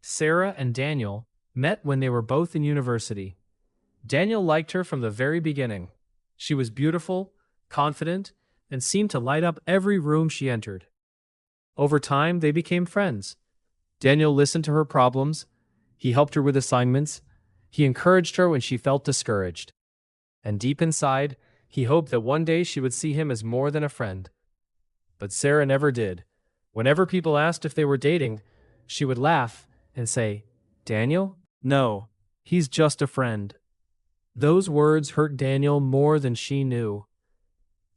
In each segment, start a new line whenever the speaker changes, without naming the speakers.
Sarah and Daniel met when they were both in university. Daniel liked her from the very beginning. She was beautiful, confident, and seemed to light up every room she entered. Over time, they became friends. Daniel listened to her problems. He helped her with assignments. He encouraged her when she felt discouraged. And deep inside, he hoped that one day she would see him as more than a friend. But Sarah never did. Whenever people asked if they were dating, she would laugh and say, "Daniel? No, he's just a friend." Those words hurt Daniel more than she knew.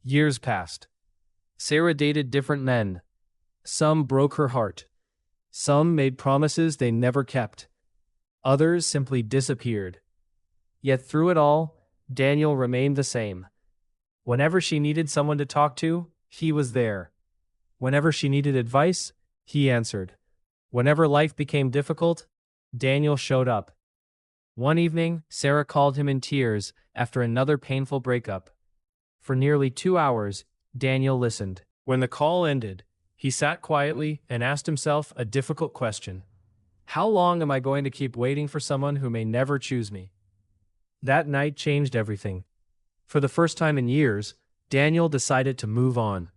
Years passed. Sarah dated different men. Some broke her heart. Some made promises they never kept. Others simply disappeared. Yet through it all, Daniel remained the same. Whenever she needed someone to talk to, he was there. Whenever she needed advice, he answered. Whenever life became difficult, Daniel showed up. One evening, Sarah called him in tears after another painful breakup. For nearly 2 hours, Daniel listened. When the call ended, he sat quietly and asked himself a difficult question. How long am I going to keep waiting for someone who may never choose me? That night changed everything. For the first time in years, Daniel decided to move on.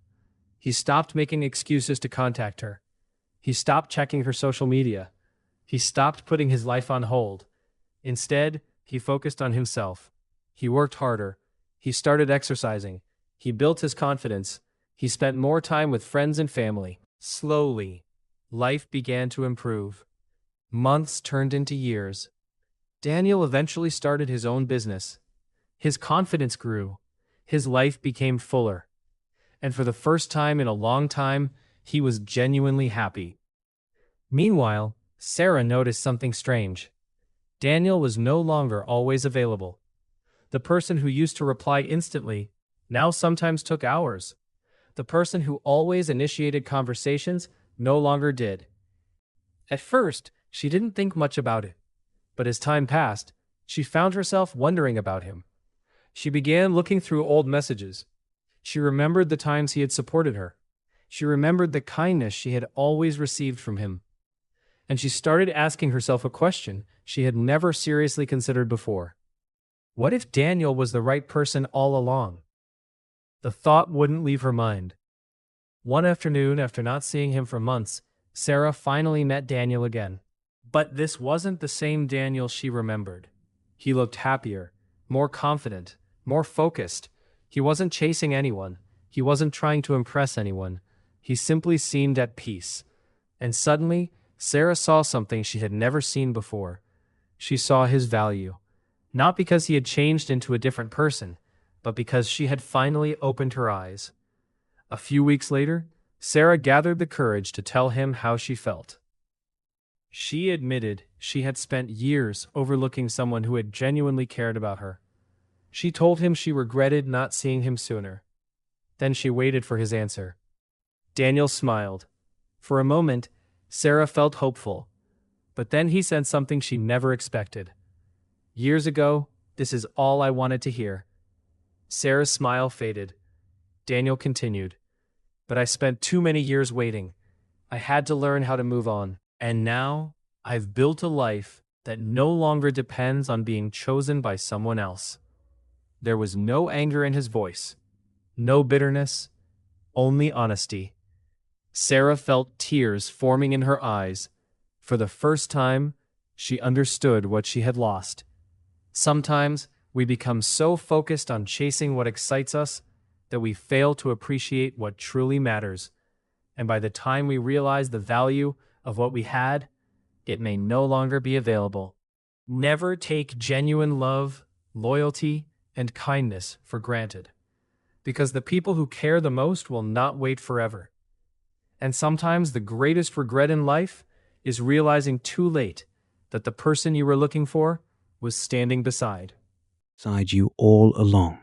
He stopped making excuses to contact her. He stopped checking her social media. He stopped putting his life on hold. Instead, he focused on himself. He worked harder. He started exercising. He built his confidence. He spent more time with friends and family. Slowly, life began to improve. Months turned into years. Daniel eventually started his own business. His confidence grew. His life became fuller. And for the first time in a long time, he was genuinely happy. Meanwhile, Sarah noticed something strange. Daniel was no longer always available. The person who used to reply instantly now sometimes took hours. The person who always initiated conversations no longer did. At first, she didn't think much about it. But as time passed, she found herself wondering about him. She began looking through old messages. She remembered the times he had supported her. She remembered the kindness she had always received from him. And she started asking herself a question she had never seriously considered before. What if Daniel was the right person all along? The thought wouldn't leave her mind. One afternoon, after not seeing him for months, Sarah finally met Daniel again. But this wasn't the same Daniel she remembered. He looked happier, more confident, more focused. He wasn't chasing anyone. He wasn't trying to impress anyone. He simply seemed at peace. And suddenly, Sarah saw something she had never seen before. She saw his value. Not because he had changed into a different person, but because she had finally opened her eyes. A few weeks later, Sarah gathered the courage to tell him how she felt. She admitted she had spent years overlooking someone who had genuinely cared about her. She told him she regretted not seeing him sooner. Then she waited for his answer. Daniel smiled. For a moment, Sarah felt hopeful. But then he said something she never expected. Years ago, this is all I wanted to hear. Sarah's smile faded. Daniel continued. But I spent too many years waiting. I had to learn how to move on. And now, I've built a life that no longer depends on being chosen by someone else. There was no anger in his voice, no bitterness, only honesty. Sarah felt tears forming in her eyes. For the first time, she understood what she had lost. Sometimes, we become so focused on chasing what excites us that we fail to appreciate what truly matters. And by the time we realize the value of what we had, it may no longer be available. Never take genuine love, loyalty, and kindness for granted, because the people who care the most will not wait forever. And sometimes the greatest regret in life is realizing too late that the person you were looking for was standing beside
you all along.